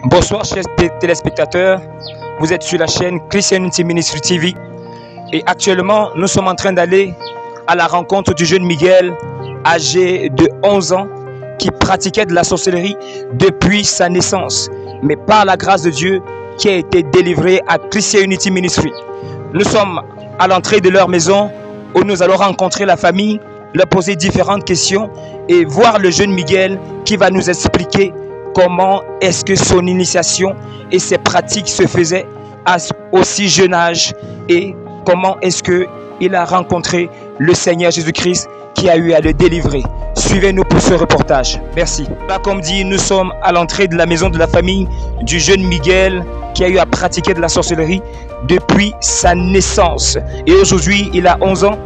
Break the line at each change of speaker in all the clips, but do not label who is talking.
Bonsoir chers téléspectateurs, vous êtes sur la chaîne Christian Unity Ministry TV et actuellement nous sommes en train d'aller à la rencontre du jeune Miguel âgé de 11 ans qui pratiquait de la sorcellerie depuis sa naissance, mais par la grâce de Dieu qui a été délivré à Christian Unity Ministry. Nous sommes à l'entrée de leur maison où nous allons rencontrer la famille, leur poser différentes questions et voir le jeune Miguel qui va nous expliquer comment est-ce que son initiation et ses pratiques se faisaient à aussi jeune âge et comment est-ce qu'il a rencontré le Seigneur Jésus-Christ qui a eu à le délivrer. Suivez-nous pour ce reportage. Merci. Là, comme dit, nous sommes à l'entrée de la maison de la famille du jeune Miguel qui a eu à pratiquer de la sorcellerie depuis sa naissance. Et aujourd'hui, il a 11 ans.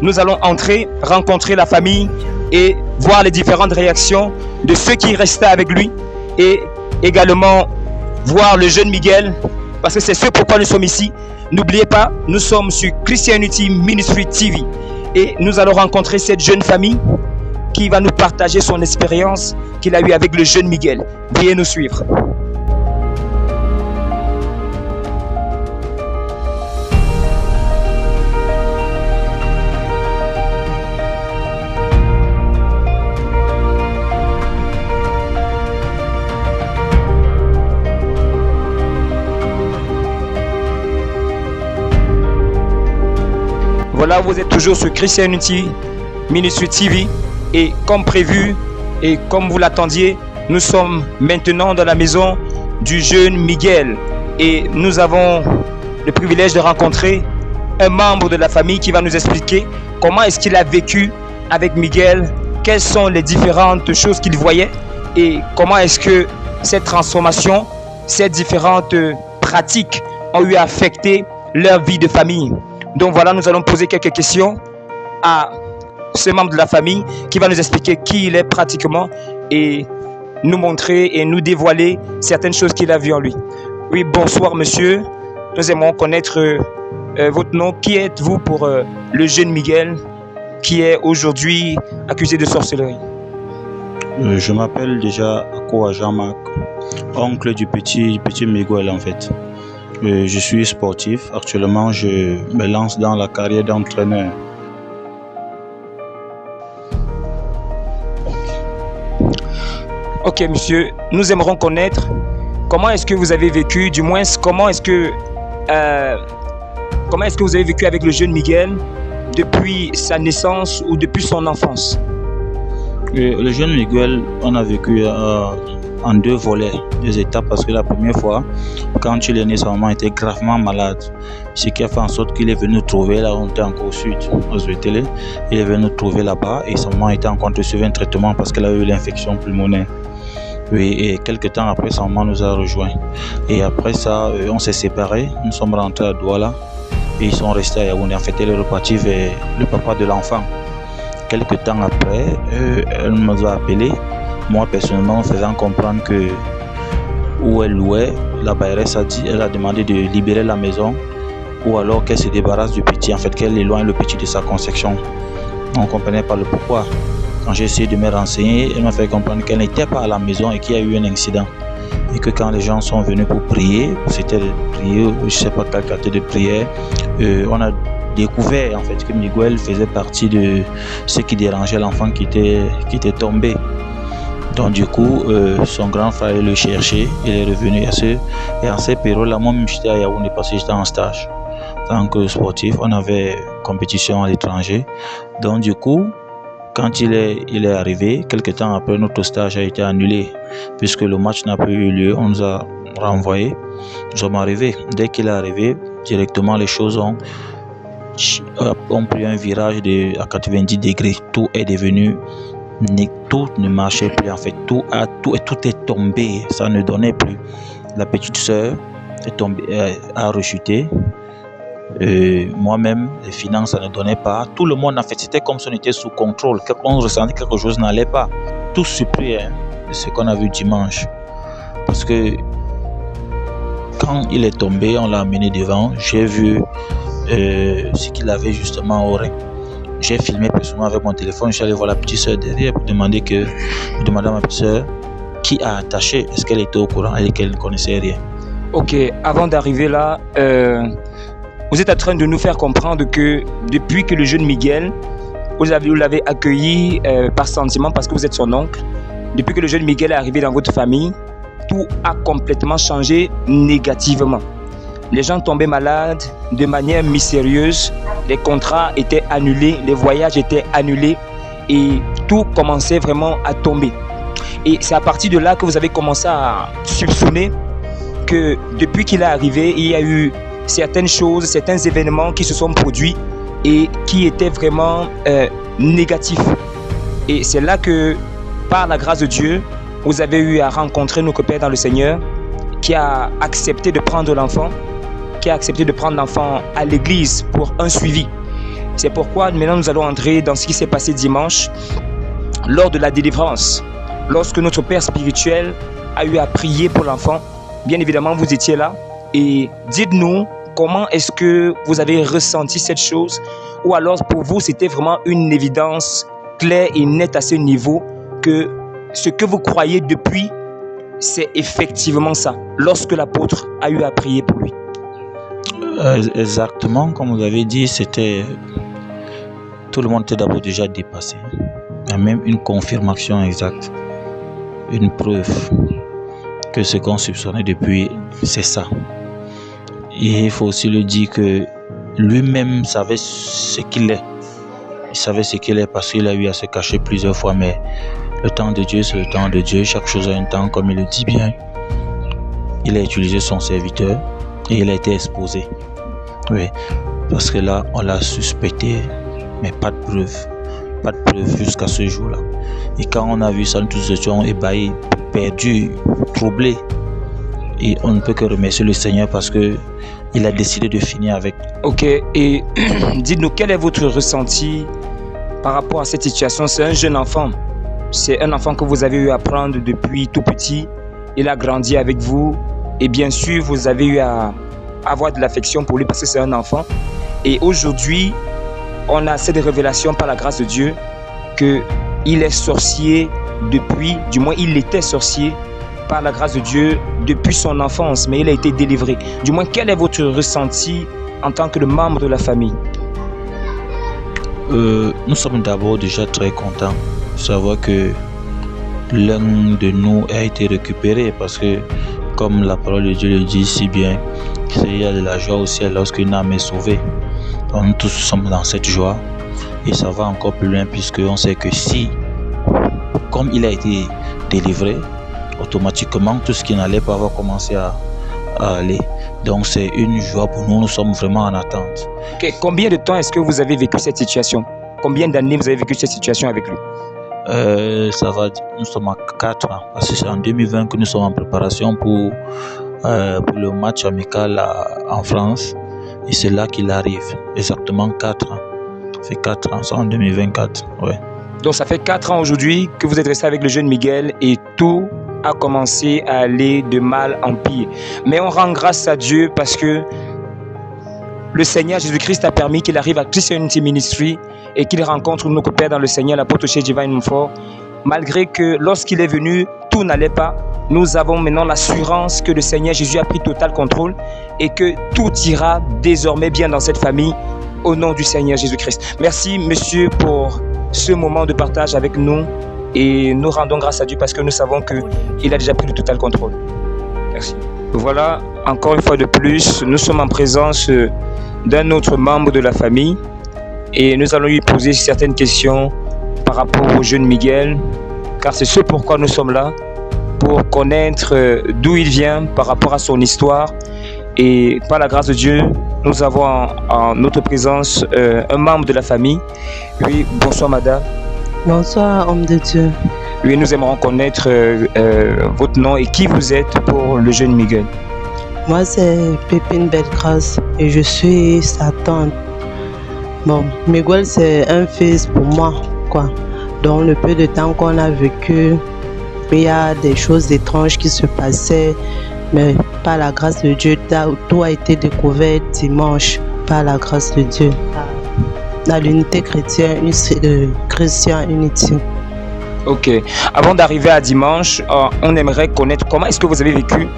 Nous allons entrer, rencontrer la famille et voir les différentes réactions de ceux qui restaient avec lui et également voir le jeune Miguel parce que c'est ce pourquoi nous sommes ici. N'oubliez pas, nous sommes sur Christian Unity Ministry TV et nous allons rencontrer cette jeune famille qui va nous partager son expérience qu'il a eue avec le jeune Miguel. Veuillez nous suivre. Voilà, vous êtes toujours sur Christian Unity Ministry TV et comme prévu et comme vous l'attendiez, nous sommes maintenant dans la maison du jeune Miguel et nous avons le privilège de rencontrer un membre de la famille qui va nous expliquer comment est-ce qu'il a vécu avec Miguel, quelles sont les différentes choses qu'il voyait et comment est-ce que cette transformation, ces différentes pratiques ont eu affecté leur vie de famille. Donc voilà, nous allons poser quelques questions à ce membre de la famille qui va nous expliquer qui il est pratiquement et nous montrer et nous dévoiler certaines choses qu'il a vues en lui. Oui, bonsoir monsieur. Nous aimons connaître votre nom. Qui êtes-vous pour le jeune Miguel qui est aujourd'hui accusé de sorcellerie?
Je m'appelle déjà Akoa Jean-Marc, oncle du petit Miguel en fait. Je suis sportif. Actuellement, je me lance dans la carrière d'entraîneur.
Ok, monsieur, nous aimerons connaître comment est-ce que vous avez vécu, du moins comment est-ce que vous avez vécu avec le jeune Miguel depuis sa naissance ou depuis son enfance.
Le jeune Miguel, on a vécu en deux volets, deux étapes, parce que la première fois, quand il est né, sa maman était gravement malade, ce qui a fait en sorte qu'il est venu nous trouver, là on était encore au sud, aux Télé, il est venu nous trouver là-bas et sa maman était en train de suivre un traitement parce qu'elle avait eu l'infection pulmonaire. Et quelques temps après, sa maman nous a rejoints. Et après ça, on s'est séparés, nous sommes rentrés à Douala et ils sont restés à Yaoundé. En fait, elle est repartie vers le papa de l'enfant. Quelques temps après, elle nous a appelés. Moi personnellement, faisant comprendre que où elle louait, la bailleresse a dit, elle a demandé de libérer la maison ou alors qu'elle se débarrasse du petit, en fait qu'elle éloigne le petit de sa conception. On ne comprenait pas le pourquoi. Quand j'ai essayé de me renseigner, elle m'a fait comprendre qu'elle n'était pas à la maison et qu'il y a eu un incident. Et que quand les gens sont venus pour prier, c'était de prier, je ne sais pas quel quartier de prière, on a découvert en fait que Miguel faisait partie de ce qui dérangeait l'enfant qui était tombé. Donc du coup, son grand frère le cherchait, il est revenu et en cette période-là, moi-même j'étais à Yaoundé parce que j'étais en stage. En tant que sportif, on avait compétition à l'étranger. Donc du coup, quand il est arrivé, quelques temps après, notre stage a été annulé puisque le match n'a pas eu lieu, on nous a renvoyés. Nous sommes arrivés. Dès qu'il est arrivé, directement les choses ont pris un virage à 90 degrés. Tout est devenu... Tout ne marchait plus en fait, tout est tombé, ça ne donnait plus. La petite sœur est tombée, a rechuté. Moi-même, les finances, ça ne donnait pas. Tout le monde en fait, c'était comme si on était sous contrôle. On ressentait que quelque chose n'allait pas. Tout surpris de ce qu'on a vu dimanche. Parce que quand il est tombé, on l'a amené devant. J'ai vu ce qu'il avait justement au rein. J'ai filmé personnellement avec mon téléphone, je suis allé voir la petite soeur derrière pour demander à ma petite soeur qui a attaché? Est-ce qu'elle était au courant et qu'elle ne connaissait rien?
Ok, avant d'arriver là, vous êtes en train de nous faire comprendre que depuis que le jeune Miguel, vous l'avez accueilli par sentiment parce que vous êtes son oncle, depuis que le jeune Miguel est arrivé dans votre famille, tout a complètement changé négativement. Les gens tombaient malades de manière mystérieuse, les contrats étaient annulés, les voyages étaient annulés et tout commençait vraiment à tomber. Et c'est à partir de là que vous avez commencé à soupçonner que depuis qu'il est arrivé, il y a eu certaines choses, certains événements qui se sont produits et qui étaient vraiment négatifs. Et c'est là que, par la grâce de Dieu, vous avez eu à rencontrer notre Père dans le Seigneur, qui a accepté de prendre l'enfant, à l'église pour un suivi. C'est pourquoi maintenant nous allons entrer dans ce qui s'est passé dimanche, lors de la délivrance, lorsque notre Père spirituel a eu à prier pour l'enfant. Bien évidemment, vous étiez là. Et dites-nous, comment est-ce que vous avez ressenti cette chose? Ou alors, pour vous, c'était vraiment une évidence claire et nette à ce niveau que ce que vous croyez depuis, c'est effectivement ça, lorsque l'apôtre a eu à prier pour lui.
Exactement, comme vous avez dit, c'était... Tout le monde était d'abord déjà dépassé. Il y a même une confirmation exacte, une preuve que ce qu'on soupçonnait depuis, c'est ça. Et il faut aussi le dire que lui-même savait ce qu'il est. Il savait ce qu'il est parce qu'il a eu à se cacher plusieurs fois, mais le temps de Dieu, c'est le temps de Dieu. Chaque chose a un temps, comme il le dit bien. Il a utilisé son serviteur et il a été exposé. Oui, parce que là, on l'a suspecté, mais pas de preuve. Pas de preuve jusqu'à ce jour-là. Et quand on a vu ça, nous tous étions ébahis, perdus, troublés. Et on ne peut que remercier le Seigneur parce que il a décidé de finir avec.
Ok, et dites-nous, quel est votre ressenti par rapport à cette situation? C'est un jeune enfant. C'est un enfant que vous avez eu à prendre depuis tout petit. Il a grandi avec vous. Et bien sûr, vous avez eu à avoir de l'affection pour lui parce que c'est un enfant. Et aujourd'hui, on a cette révélation par la grâce de Dieu qu'il est sorcier depuis, du moins il était sorcier par la grâce de Dieu depuis son enfance, mais il a été délivré. Du moins, quel est votre ressenti en tant que membre de la famille?
Nous sommes d'abord déjà très contents de savoir que l'un de nous a été récupéré parce que, comme la parole de Dieu le dit si bien, il y a de la joie au ciel lorsqu'une âme est sauvée. Donc, nous tous sommes dans cette joie et ça va encore plus loin puisqu'on sait que si, comme il a été délivré, automatiquement tout ce qui n'allait pas va commencer à aller. Donc c'est une joie pour nous, nous sommes vraiment en attente.
Okay. Combien de temps est-ce que vous avez vécu cette situation? Combien d'années vous avez vécu cette situation avec lui?
Nous sommes à 4 ans, parce que c'est en 2020 que nous sommes en préparation pour le match amical en France. Et c'est là qu'il arrive, exactement 4 ans. Ça fait 4 ans, c'est en 2024. Ouais.
Donc ça fait 4 ans aujourd'hui que vous êtes resté avec le jeune Miguel et tout a commencé à aller de mal en pire. Mais on rend grâce à Dieu parce que le Seigneur Jésus-Christ a permis qu'il arrive à Christian Unity Ministry et qu'il rencontre notre Père dans le Seigneur, l'apôtre chez Divine Montfort. Malgré que lorsqu'il est venu, tout n'allait pas, nous avons maintenant l'assurance que le Seigneur Jésus a pris total contrôle et que tout ira désormais bien dans cette famille au nom du Seigneur Jésus-Christ. Merci, monsieur, pour ce moment de partage avec nous et nous rendons grâce à Dieu parce que nous savons qu'il a déjà pris le total contrôle. Merci. Voilà, encore une fois de plus, nous sommes en présence d'un autre membre de la famille et nous allons lui poser certaines questions par rapport au jeune Miguel, car c'est ce pourquoi nous sommes là, pour connaître d'où il vient par rapport à son histoire. Et par la grâce de Dieu, nous avons en notre présence un membre de la famille. Oui, bonsoir madame.
Bonsoir homme de Dieu.
Oui, nous aimerions connaître votre nom et qui vous êtes pour le jeune Miguel.
Moi c'est Pépine Bellegrâce et je suis sa tante. Bon, Miguel c'est un fils pour moi, quoi. Dans le peu de temps qu'on a vécu, il y a des choses étranges qui se passaient, mais par la grâce de Dieu, tout a été découvert dimanche, par la grâce de Dieu, dans l'unité chrétienne, Christian Unity.
Ok. Avant d'arriver à dimanche, on aimerait connaître comment est-ce que vous avez vécu.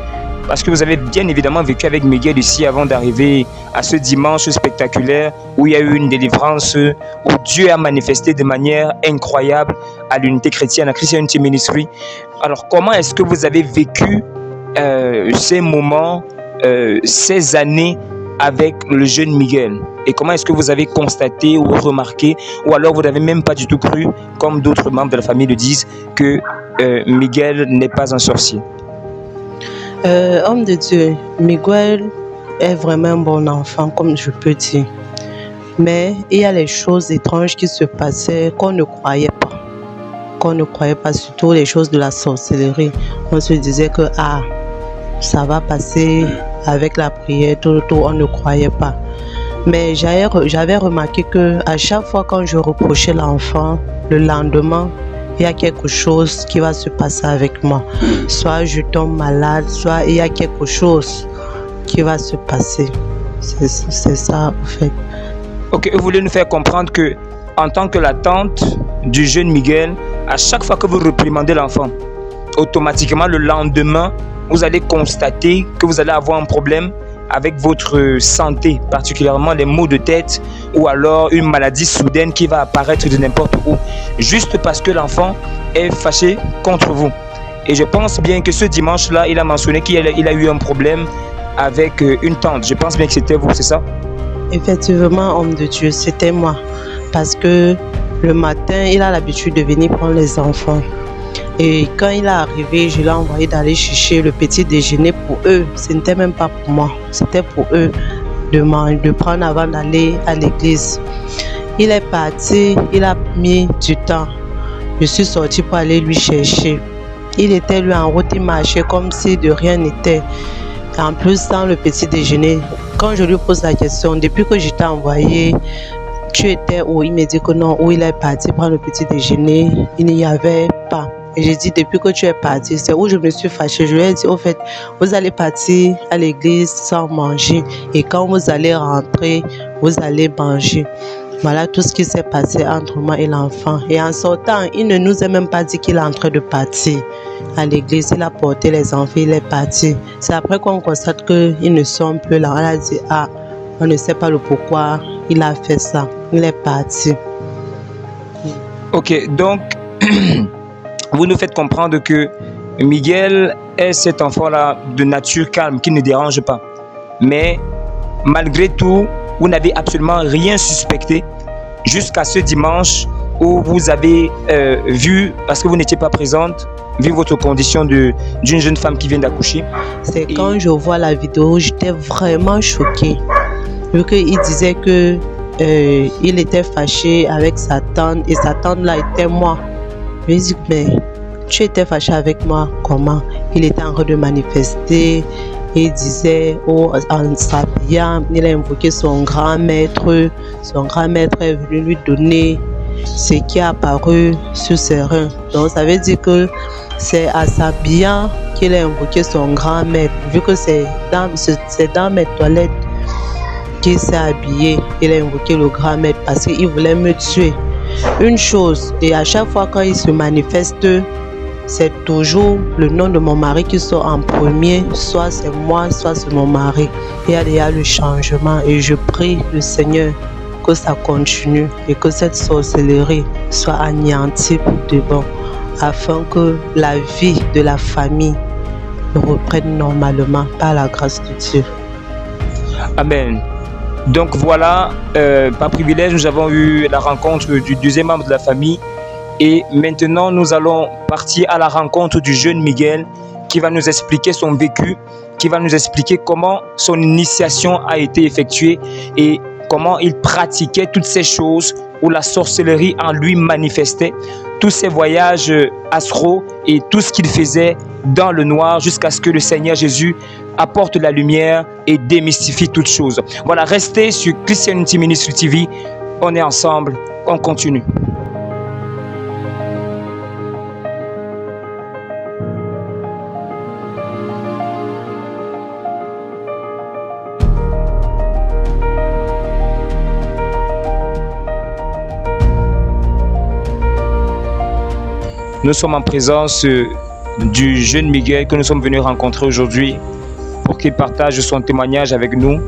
Parce que vous avez bien évidemment vécu avec Miguel ici avant d'arriver à ce dimanche spectaculaire où il y a eu une délivrance, où Dieu a manifesté de manière incroyable à l'unité chrétienne, à Christian Unity Ministry. Alors, comment est-ce que vous avez vécu ces moments, ces années avec le jeune Miguel? Et comment est-ce que vous avez constaté ou remarqué, ou alors vous n'avez même pas du tout cru, comme d'autres membres de la famille le disent, que Miguel n'est pas un sorcier?
Homme de Dieu, Miguel est vraiment un bon enfant, comme je peux dire. Mais il y a les choses étranges qui se passaient qu'on ne croyait pas. Qu'on ne croyait pas, surtout les choses de la sorcellerie. On se disait que ça va passer avec la prière, tout, on ne croyait pas. Mais j'avais remarqué que à chaque fois quand je reprochais l'enfant, le lendemain, il y a quelque chose qui va se passer avec moi. Soit je tombe malade, soit il y a quelque chose qui va se passer. C'est ça, en fait.
Ok, vous voulez nous faire comprendre que, en tant que la tante du jeune Miguel, à chaque fois que vous réprimandez l'enfant, automatiquement le lendemain, vous allez constater que vous allez avoir un problème avec votre santé, particulièrement les maux de tête ou alors une maladie soudaine qui va apparaître de n'importe où, juste parce que l'enfant est fâché contre vous. Et je pense bien que ce dimanche-là, il a mentionné qu'il a eu un problème avec une tante. Je pense bien que c'était vous, c'est ça?
Effectivement, homme de Dieu, c'était moi. Parce que le matin, il a l'habitude de venir prendre les enfants. Et quand il est arrivé, je l'ai envoyé d'aller chercher le petit déjeuner pour eux. Ce n'était même pas pour moi. C'était pour eux de prendre avant d'aller à l'église. Il est parti, il a mis du temps. Je suis sortie pour aller lui chercher. Il était lui en route, il marchait comme si de rien n'était. En plus, dans le petit déjeuner, quand je lui pose la question, depuis que je t'ai envoyé, tu étais où? Il me dit que non, où il est parti prendre le petit déjeuner, il n'y avait pas. Et j'ai dit, depuis que tu es parti, c'est où je me suis fâchée. Je lui ai dit, au fait, vous allez partir à l'église sans manger. Et quand vous allez rentrer, vous allez manger. Voilà tout ce qui s'est passé entre moi et l'enfant. Et en sortant, il ne nous a même pas dit qu'il est en train de partir à l'église. Il a porté les enfants, il est parti. C'est après qu'on constate qu'ils ne sont plus là. On a dit, on ne sait pas le pourquoi il a fait ça. Il est parti.
Ok, donc... Vous nous faites comprendre que Miguel est cet enfant-là de nature calme, qui ne dérange pas. Mais malgré tout, vous n'avez absolument rien suspecté jusqu'à ce dimanche où vous avez vu, parce que vous n'étiez pas présente, vu votre condition d'une jeune femme qui vient d'accoucher.
C'est quand je vois la vidéo, j'étais vraiment choquée. Vu qu'il disait que il était fâché avec sa tante et sa tante là était moi. Je lui ai dit, mais tu étais fâché avec moi, comment? Il était en train de manifester. Il disait, en s'habillant, il a invoqué son grand maître. Son grand maître est venu lui donner ce qui est apparu sur ses reins. Donc ça veut dire que c'est en s'habillant qu'il a invoqué son grand maître. Vu que c'est dans mes toilettes qu'il s'est habillé, il a invoqué le grand maître parce qu'il voulait me tuer. Une chose, et à chaque fois quand il se manifeste, c'est toujours le nom de mon mari qui sort en premier, soit c'est moi, soit c'est mon mari. Il y a déjà le changement et je prie le Seigneur que ça continue et que cette sorcellerie soit anéantie pour de bon, afin que la vie de la famille reprenne normalement par la grâce de Dieu.
Amen. Donc voilà, par privilège, nous avons eu la rencontre du deuxième membre de la famille. Et maintenant, nous allons partir à la rencontre du jeune Miguel qui va nous expliquer son vécu, qui va nous expliquer comment son initiation a été effectuée et comment il pratiquait toutes ces choses où la sorcellerie en lui manifestait, tous ses voyages astro et tout ce qu'il faisait dans le noir jusqu'à ce que le Seigneur Jésus apporte la lumière et démystifie toutes choses. Voilà, restez sur Christian Unity Ministry TV. On est ensemble, on continue. Nous sommes en présence du jeune Miguel que nous sommes venus rencontrer aujourd'hui pour qu'il partage son témoignage avec nous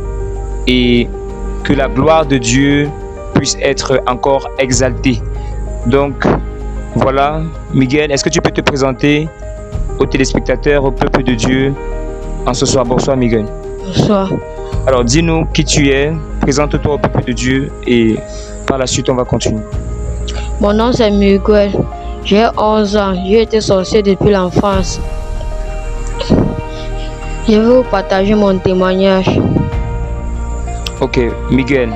et que la gloire de Dieu puisse être encore exaltée. Donc, voilà, Miguel, est-ce que tu peux te présenter aux téléspectateurs, au peuple de Dieu en ce soir? Bonsoir, Miguel.
Bonsoir.
Alors, dis-nous qui tu es, présente-toi au peuple de Dieu et par la suite, on va continuer.
Mon nom c'est Miguel. J'ai 11 ans. J'ai été sorcier depuis l'enfance. Je vais vous partager mon témoignage.
Ok, Miguel.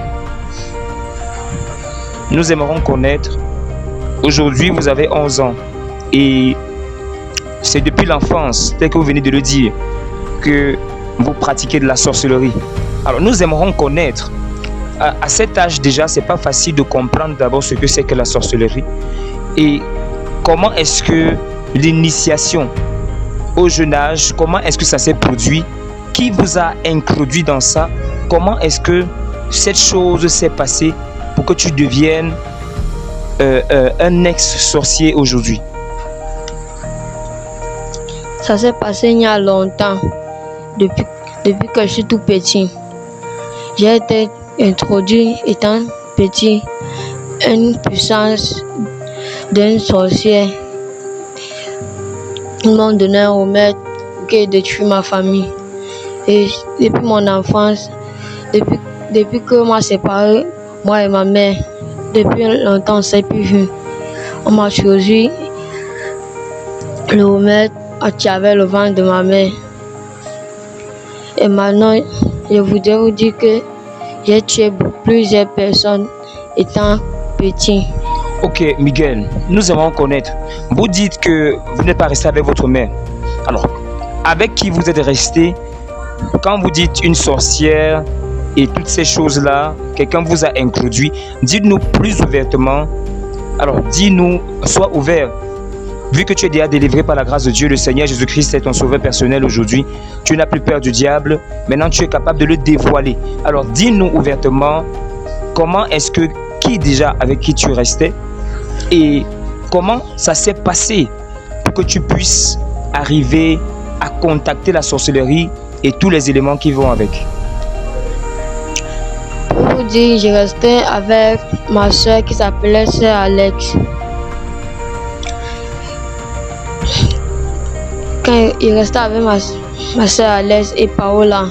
Nous aimerons connaître. Aujourd'hui, vous avez 11 ans. Et c'est depuis l'enfance, tel que vous venez de le dire, que vous pratiquez de la sorcellerie. Alors, nous aimerons connaître. À cet âge déjà, c'est pas facile de comprendre d'abord ce que c'est que la sorcellerie. Et comment est-ce que l'initiation au jeune âge, comment est-ce que ça s'est produit? Qui vous a introduit dans ça? Comment est-ce que cette chose s'est passée pour que tu deviennes un ex-sorcier aujourd'hui?
Ça s'est passé il y a longtemps, depuis que je suis tout petit. J'ai été introduit étant petit une puissance d'un sorcier. Ils m'ont donné un remède qui détruit ma famille. Et depuis mon enfance, depuis que m'a séparé, moi et ma mère, depuis longtemps on ne s'est plus vu. On m'a choisi le remède qui avait le ventre de ma mère. Et maintenant, je voudrais vous dire que j'ai tué plusieurs personnes étant petit.
Ok, Miguel, nous aimons connaître. Vous dites que vous n'êtes pas resté avec votre mère. Alors, avec qui vous êtes resté? Quand vous dites une sorcière et toutes ces choses-là, quelqu'un vous a introduit, dites-nous plus ouvertement. Alors, dis-nous, sois ouvert. Vu que tu es déjà délivré par la grâce de Dieu, le Seigneur Jésus-Christ est ton sauveur personnel aujourd'hui. Tu n'as plus peur du diable. Maintenant, tu es capable de le dévoiler. Alors, dis-nous ouvertement, comment est-ce que, qui déjà avec qui tu restais et comment ça s'est passé pour que tu puisses arriver à contacter la sorcellerie et tous les éléments qui vont avec.
Pour vous dire, je restais avec ma soeur qui s'appelait Sœur Alex. Quand il restait avec ma soeur Alex et Paola,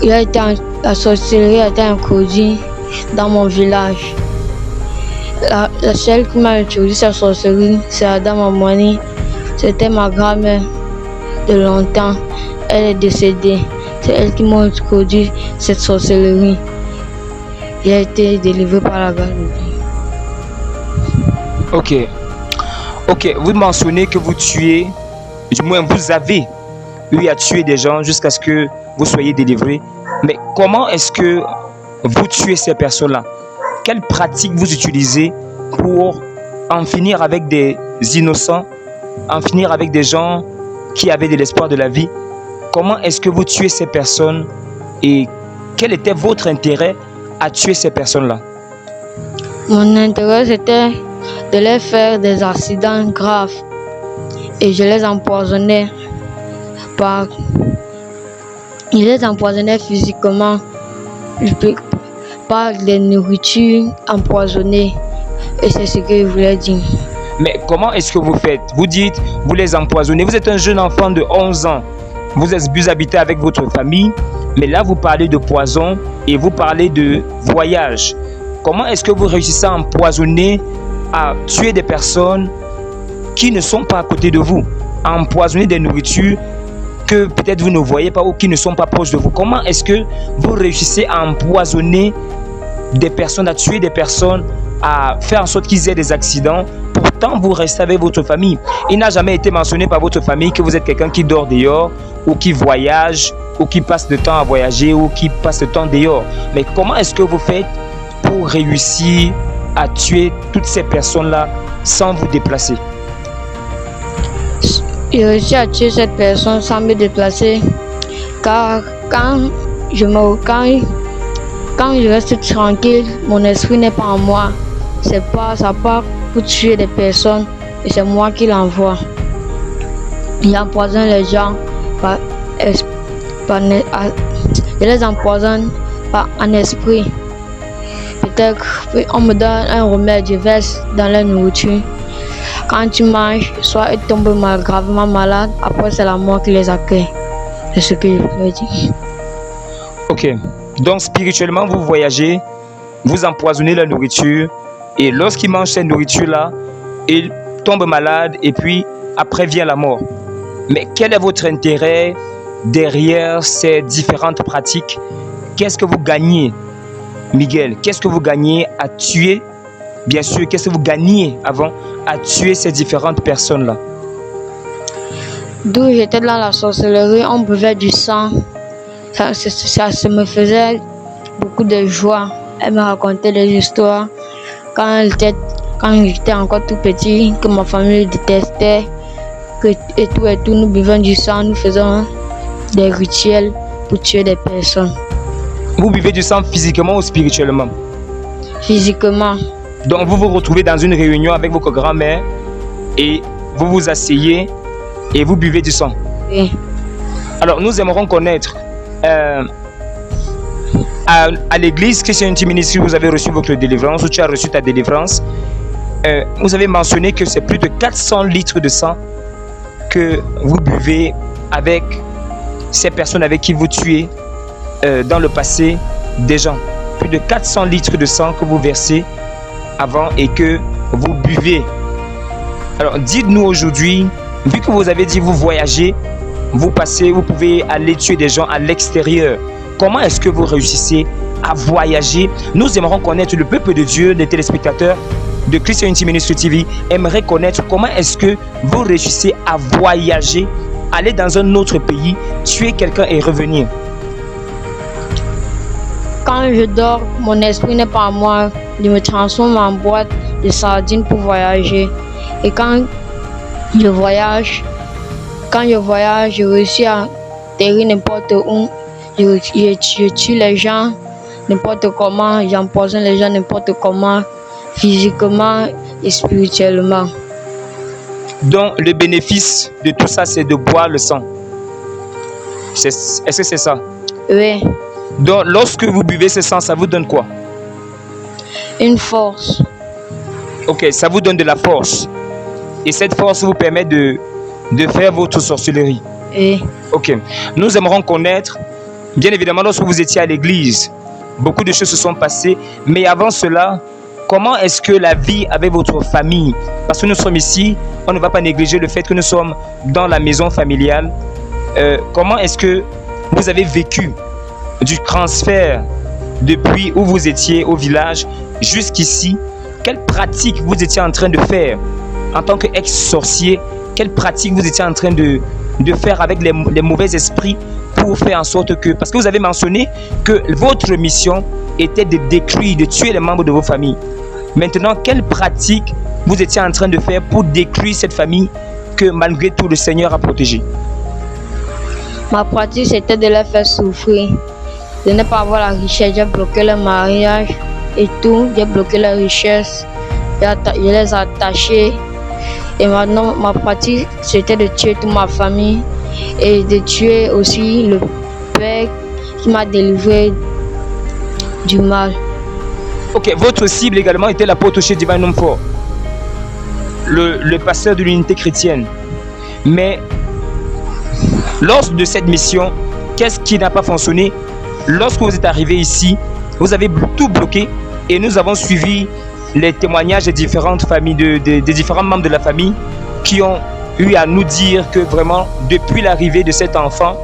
la sorcellerie a été introduite dans mon village. La seule qui m'a introduit cette sorcellerie, c'est Adam Amouani. C'était ma grand-mère de longtemps. Elle est décédée. C'est elle qui m'a introduit cette sorcellerie. J'ai été délivré par la grâce de Dieu.
Ok, vous mentionnez que vous tuez, du moins vous avez eu à tuer des gens jusqu'à ce que vous soyez délivrés. Mais comment est-ce que vous tuez ces personnes-là? Quelles pratiques vous utilisez pour en finir avec des innocents, en finir avec des gens qui avaient de l'espoir de la vie? Comment est-ce que vous tuez ces personnes et quel était votre intérêt à tuer ces personnes-là?
Mon intérêt, c'était de les faire des accidents graves et je les empoisonnais Je les empoisonnais physiquement par des nourritures empoisonnées et c'est ce que je voulais dire.
Mais comment est-ce que vous faites? Vous dites, vous les empoisonnez. Vous êtes un jeune enfant de 11 ans. Vous habitez avec votre famille. Mais là, vous parlez de poison et vous parlez de voyage. Comment est-ce que vous réussissez à empoisonner, à tuer des personnes qui ne sont pas à côté de vous? À empoisonner des nourritures que peut-être vous ne voyez pas ou qui ne sont pas proches de vous. Comment est-ce que vous réussissez à empoisonner des personnes, à tuer des personnes, à faire en sorte qu'ils aient des accidents? Pourtant, vous restez avec votre famille. Il n'a jamais été mentionné par votre famille que vous êtes quelqu'un qui dort dehors ou qui voyage ou qui passe le temps à voyager ou qui passe le temps dehors. Mais comment est-ce que vous faites pour réussir à tuer toutes ces personnes-là sans vous déplacer?
J'ai réussi à tuer cette personne sans me déplacer car quand je reste tranquille, mon esprit n'est pas en moi. Ça part pour tuer des personnes et c'est moi qui l'envoie. Il empoisonne les gens par, je les empoisonne par un esprit. Peut-être on me donne un remède, je verse dans la nourriture. Quand tu manges, soit ils tombent gravement malades, après c'est la mort qui les accueille. C'est ce que je peux dire.
Ok. Donc spirituellement, vous voyagez, vous empoisonnez la nourriture et lorsqu'ils mangent cette nourriture-là, ils tombent malades et puis après vient la mort. Mais quel est votre intérêt derrière ces différentes pratiques? Qu'est-ce que vous gagnez, Miguel? Qu'est-ce que vous gagnez à tuer? Bien sûr, qu'est-ce que vous gagnez avant à tuer ces différentes personnes-là?
D'où j'étais dans la sorcellerie, on buvait du sang. Ça me faisait beaucoup de joie. Elle me racontait des histoires. Quand j'étais encore tout petit, que ma famille détestait, et tout, nous buvions du sang, nous faisons des rituels pour tuer des personnes.
Vous buvez du sang physiquement ou spirituellement?
Physiquement.
Donc vous vous retrouvez dans une réunion avec votre grand-mère et vous vous asseyez et vous buvez du sang.
Oui.
Alors nous aimerons connaître à l'église Christianity Ministry, vous avez reçu votre délivrance, ou tu as reçu ta délivrance. Vous avez mentionné que c'est plus de 400 litres de sang que vous buvez avec ces personnes avec qui vous tuez dans le passé des gens. Plus de 400 litres de sang que vous versez avant et que vous buvez. Alors dites-nous aujourd'hui, vu que vous avez dit vous voyagez, vous passez, vous pouvez aller tuer des gens à l'extérieur. Comment est-ce que vous réussissez à voyager? Nous aimerons connaître, le peuple de Dieu, les téléspectateurs de Christianity Ministry TV aimeraient connaître comment est-ce que vous réussissez à voyager, aller dans un autre pays, tuer quelqu'un et revenir.
Quand je dors, mon esprit n'est pas à moi. Je me transforme en boîte de sardines pour voyager. Et quand je voyage, je réussis à atterrir n'importe où. Je tue les gens n'importe comment, j'empoisonne les gens n'importe comment, physiquement et spirituellement.
Donc le bénéfice de tout ça, c'est de boire le sang. Est-ce que c'est ça?
Oui.
Donc lorsque vous buvez ce sang, ça vous donne quoi?
Une force.
Ok, ça vous donne de la force. Et cette force vous permet de faire votre sorcellerie.
Oui.
Ok. Nous aimerons connaître, bien évidemment, lorsque vous étiez à l'église, beaucoup de choses se sont passées. Mais avant cela, comment est-ce que la vie avec votre famille, parce que nous sommes ici, on ne va pas négliger le fait que nous sommes dans la maison familiale. Comment est-ce que vous avez vécu du transfert depuis où vous étiez au village jusqu'ici? Quelle pratique vous étiez en train de faire en tant qu'ex-sorcier? Quelle pratique vous étiez en train de faire avec les mauvais esprits pour faire en sorte que... Parce que vous avez mentionné que votre mission était de détruire, de tuer les membres de vos familles. Maintenant, quelle pratique vous étiez en train de faire pour détruire cette famille que malgré tout le Seigneur a protégée?
Ma pratique, c'était de les faire souffrir. De ne pas avoir la richesse. J'ai bloqué le mariage et tout. J'ai bloqué la richesse. Je les ai attachés. Et maintenant, ma pratique, c'était de tuer toute ma famille et de tuer aussi le Père qui m'a délivré du mal.
Ok, votre cible également était l'apôtre chez Divin Homme Fort, le pasteur de l'unité chrétienne. Mais lors de cette mission, qu'est-ce qui n'a pas fonctionné? Lorsque vous êtes arrivé ici, vous avez tout bloqué et nous avons suivi les témoignages des différentes familles, des différents membres de la famille qui ont eu à nous dire que vraiment, depuis l'arrivée de cet enfant,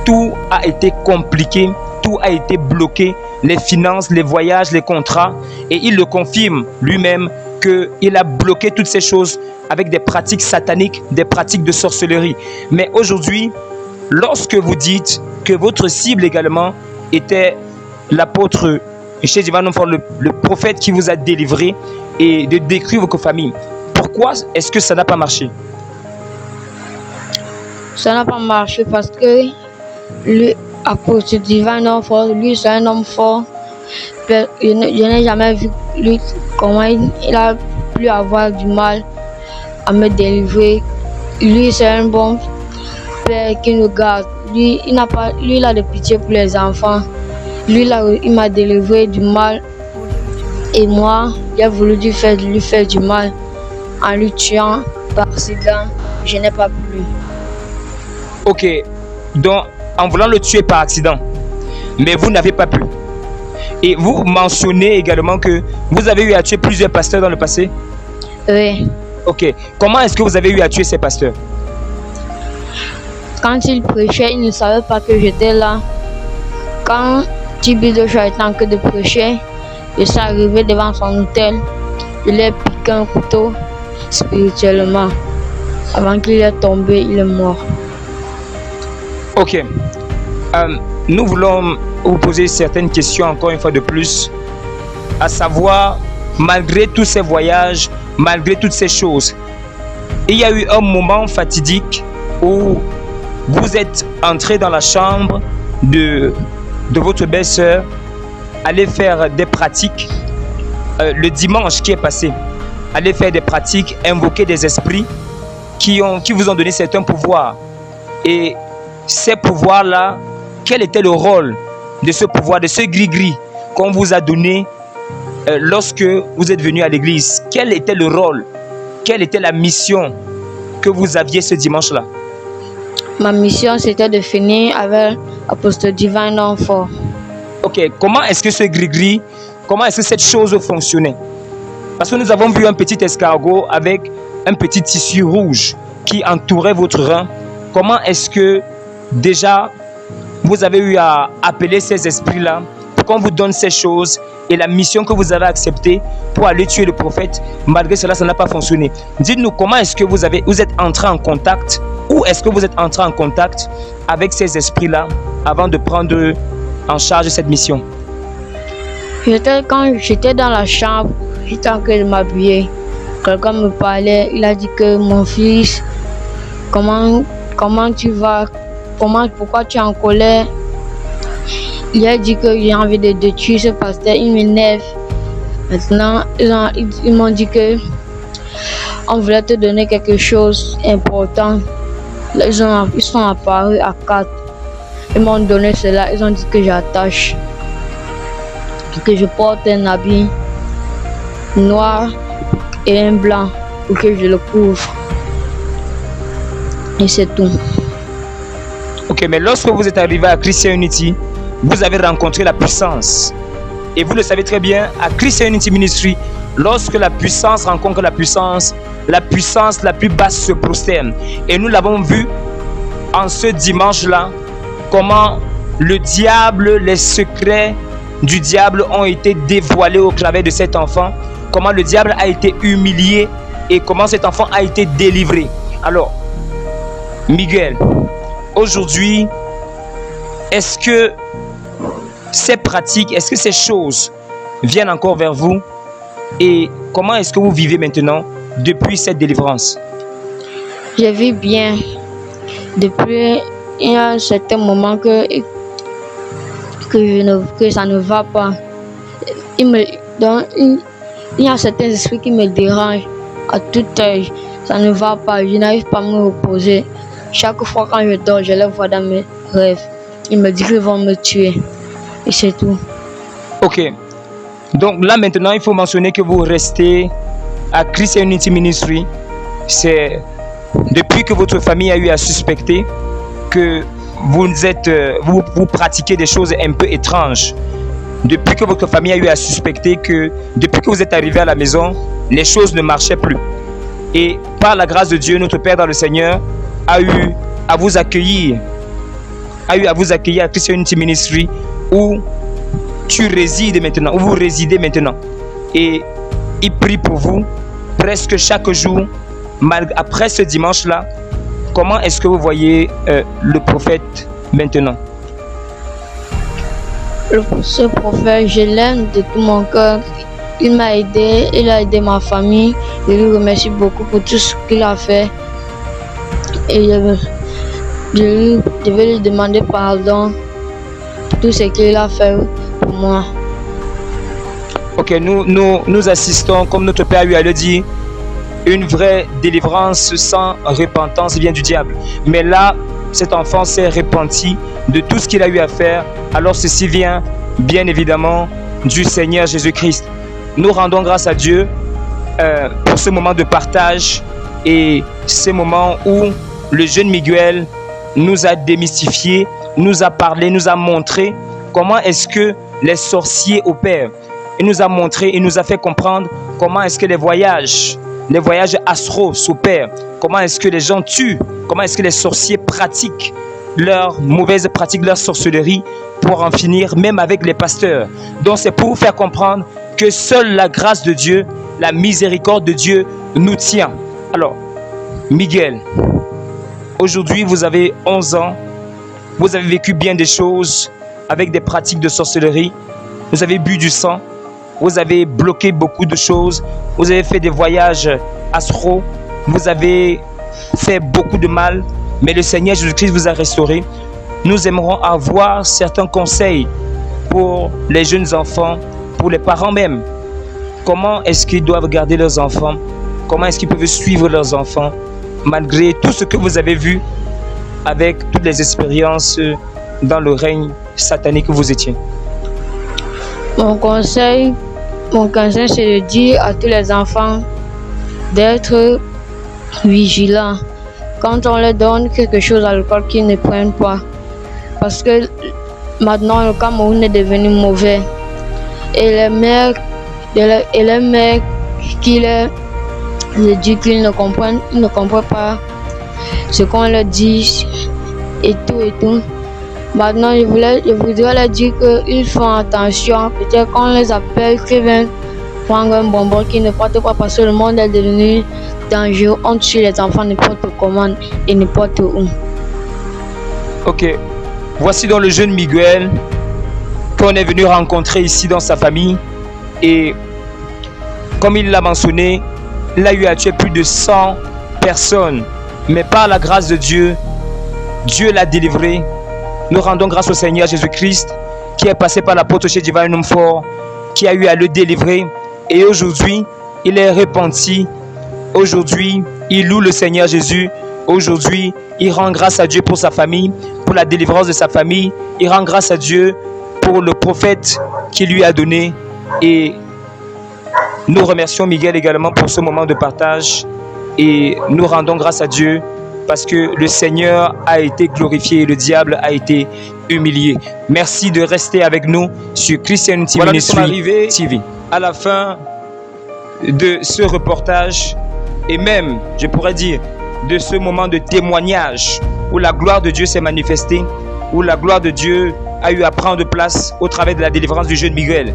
tout a été compliqué, tout a été bloqué, les finances, les voyages, les contrats, et il le confirme lui-même qu'il a bloqué toutes ces choses avec des pratiques sataniques, des pratiques de sorcellerie. Mais aujourd'hui, lorsque vous dites que votre cible également était l'apôtre chez Divin Homme Fort, le prophète qui vous a délivré et de détruire votre famille, pourquoi est-ce que ça n'a pas marché?
Ça n'a pas marché parce que l'apôtre Divin Homme Fort, lui c'est un homme fort. Je n'ai jamais vu lui comment il a pu avoir du mal à me délivrer. Lui, c'est un bon père qui nous garde. Lui, il a de pitié pour les enfants. Lui, là, il m'a délivré du mal. Et moi, j'ai voulu lui faire du mal en lui tuant par accident. Je n'ai pas pu.
Ok, donc en voulant le tuer par accident, mais vous n'avez pas pu. Et vous mentionnez également que vous avez eu à tuer plusieurs pasteurs dans le passé.
Oui.
Ok, comment est-ce que vous avez eu à tuer ces pasteurs?
Quand il prêchait, il ne savait pas que j'étais là. Quand Tibi Joshua était en train de prêcher, je suis arrivé devant son hôtel. Je lui ai piqué un couteau spirituellement. Avant qu'il est tombé, il est mort.
Ok. Nous voulons vous poser certaines questions encore une fois de plus. À savoir, malgré tous ces voyages, malgré toutes ces choses, il y a eu un moment fatidique où vous êtes entré dans la chambre de votre belle-sœur, aller faire des pratiques le dimanche qui est passé. Aller faire des pratiques, invoquer des esprits qui vous ont donné certains pouvoirs. Et ces pouvoirs-là, quel était le rôle de ce pouvoir, de ce gris-gris qu'on vous a donné lorsque vous êtes venu à l'église? Quel était le rôle? Quelle était la mission que vous aviez ce dimanche-là?
Ma mission, c'était de finir avec l'apôtre Divin Enfant.
Ok, comment est-ce que ce gris-gris, comment est-ce que cette chose fonctionnait? Parce que nous avons vu un petit escargot avec un petit tissu rouge qui entourait votre rein. Comment est-ce que déjà vous avez eu à appeler ces esprits-là pour qu'on vous donne ces choses et la mission que vous avez acceptée pour aller tuer le prophète? Malgré cela, ça n'a pas fonctionné. Dites-nous comment est-ce que vous êtes entré en contact, où est-ce que vous êtes entré en contact avec ces esprits-là avant de prendre en charge cette mission?
Quand j'étais dans la chambre, j'étais en train de m'habiller. Quelqu'un me parlait, il a dit que mon fils, comment tu vas? Pourquoi tu es en colère? Il a dit que j'ai envie de tuer ce pasteur, il m'énerve. Maintenant, ils m'ont dit que on voulait te donner quelque chose d'important. Ils sont apparus à 4. Ils m'ont donné cela, ils ont dit que j'attache, que je porte un habit noir et un blanc pour que je le couvre. Et c'est tout.
Ok, mais lorsque vous êtes arrivé à Christian Unity, vous avez rencontré la puissance. Et vous le savez très bien, à Christian Unity Ministry, lorsque la puissance rencontre la puissance la plus basse se prosterne. Et nous l'avons vu en ce dimanche-là, comment le diable, les secrets du diable ont été dévoilés au travers de cet enfant, comment le diable a été humilié et comment cet enfant a été délivré. Alors, Miguel, aujourd'hui, est-ce que ces pratiques, est-ce que ces choses viennent encore vers vous? Et comment est-ce que vous vivez maintenant depuis cette délivrance?
Je vis bien. Depuis il y a un certain moment que ça ne va pas. Il y a certains esprits qui me dérangent à toute heure. Ça ne va pas, je n'arrive pas à me reposer. Chaque fois quand je dors, je les vois dans mes rêves. Ils me disent qu'ils vont me tuer. Et c'est tout.
Ok. Donc là maintenant, il faut mentionner que vous restez à Christian Unity Ministry. C'est depuis que votre famille a eu à suspecter que vous pratiquez des choses un peu étranges. Depuis que votre famille a eu à suspecter que depuis que vous êtes arrivé à la maison, les choses ne marchaient plus. Et par la grâce de Dieu, notre Père dans le Seigneur a eu à vous accueillir à Christian Unity Ministry où tu résides maintenant, où vous résidez maintenant. Et il prie pour vous presque chaque jour. Après ce dimanche-là, comment est-ce que vous voyez le prophète maintenant?
Ce prophète, je l'aime de tout mon cœur. Il m'a aidé, il a aidé ma famille. Je lui remercie beaucoup pour tout ce qu'il a fait. Et je vais lui demander pardon pour tout ce qu'il a fait pour moi.
Ok, nous assistons, comme notre Père lui a le dit, Une vraie délivrance sans repentance vient du diable. Mais là, cet enfant s'est repenti de tout ce qu'il a eu à faire. Alors ceci vient bien évidemment du Seigneur Jésus-Christ. Nous rendons grâce à Dieu pour ce moment de partage et ce moment où le jeune Miguel nous a démystifié, nous a parlé, nous a montré comment est-ce que les sorciers opèrent. Il nous a montré, il nous a fait comprendre comment est-ce que les voyages astraux s'opèrent, comment est-ce que les gens tuent, comment est-ce que les sorciers pratiquent leurs mauvaises pratiques, leur sorcellerie pour en finir même avec les pasteurs. Donc c'est pour vous faire comprendre que seule la grâce de Dieu, la miséricorde de Dieu nous tient. Alors, Miguel, aujourd'hui vous avez 11 ans, vous avez vécu bien des choses avec des pratiques de sorcellerie, vous avez bu du sang, vous avez bloqué beaucoup de choses, vous avez fait des voyages astraux, vous avez fait beaucoup de mal, mais le Seigneur Jésus-Christ vous a restauré. Nous aimerons avoir certains conseils pour les jeunes enfants, pour les parents même. Comment est-ce qu'ils doivent garder leurs enfants? Comment est-ce qu'ils peuvent suivre leurs enfants malgré tout ce que vous avez vu avec toutes les expériences dans le règne satanique que vous étiez?
Mon conseil, c'est de dire à tous les enfants d'être vigilants. Quand on leur donne quelque chose à l'école, qu'ils ne prennent pas. Parce que maintenant, le Cameroun est devenu mauvais. Et les mères qui leur disent qu'ils ne comprennent pas ce qu'on leur dit et tout. Maintenant, je voudrais leur dire qu'ils font attention. Peut-être qu'on les appelle, qu'ils viennent prendre un bonbon, qu'ils ne partent pas parce que le monde est devenu dangereux. On tue les enfants n'importe comment et n'importe où.
Ok. Voici donc le jeune Miguel qu'on est venu rencontrer ici dans sa famille. Et comme il l'a mentionné, il a eu à tuer plus de 100 personnes. Mais par la grâce de Dieu, Dieu l'a délivré. Nous rendons grâce au Seigneur Jésus-Christ qui est passé par l'apôtre chez Divine Homme Fort, qui a eu à le délivrer. Et aujourd'hui, il est repenti. Aujourd'hui, il loue le Seigneur Jésus. Aujourd'hui, il rend grâce à Dieu pour sa famille, pour la délivrance de sa famille. Il rend grâce à Dieu pour le prophète qu'il lui a donné. Et nous remercions Miguel également pour ce moment de partage. Et nous rendons grâce à Dieu parce que le Seigneur a été glorifié et le diable a été humilié. Merci de rester avec nous sur Christianity Ministry TV. À la fin de ce reportage et même, je pourrais dire, de ce moment de témoignage où la gloire de Dieu s'est manifestée, où la gloire de Dieu a eu à prendre place au travers de la délivrance du jeune Miguel.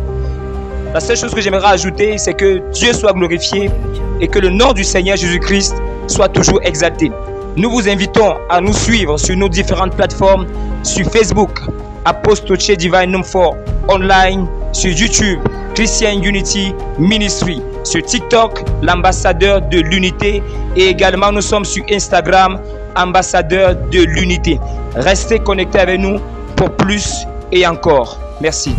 La seule chose que j'aimerais ajouter, c'est que Dieu soit glorifié et que le nom du Seigneur Jésus-Christ soit toujours exalté. Nous vous invitons à nous suivre sur nos différentes plateformes, sur Facebook, Apostoche Divine Homme Fort Online, sur YouTube, Christian Unity Ministry, sur TikTok, l'ambassadeur de l'unité, et également nous sommes sur Instagram, ambassadeur de l'unité. Restez connectés avec nous pour plus et encore. Merci.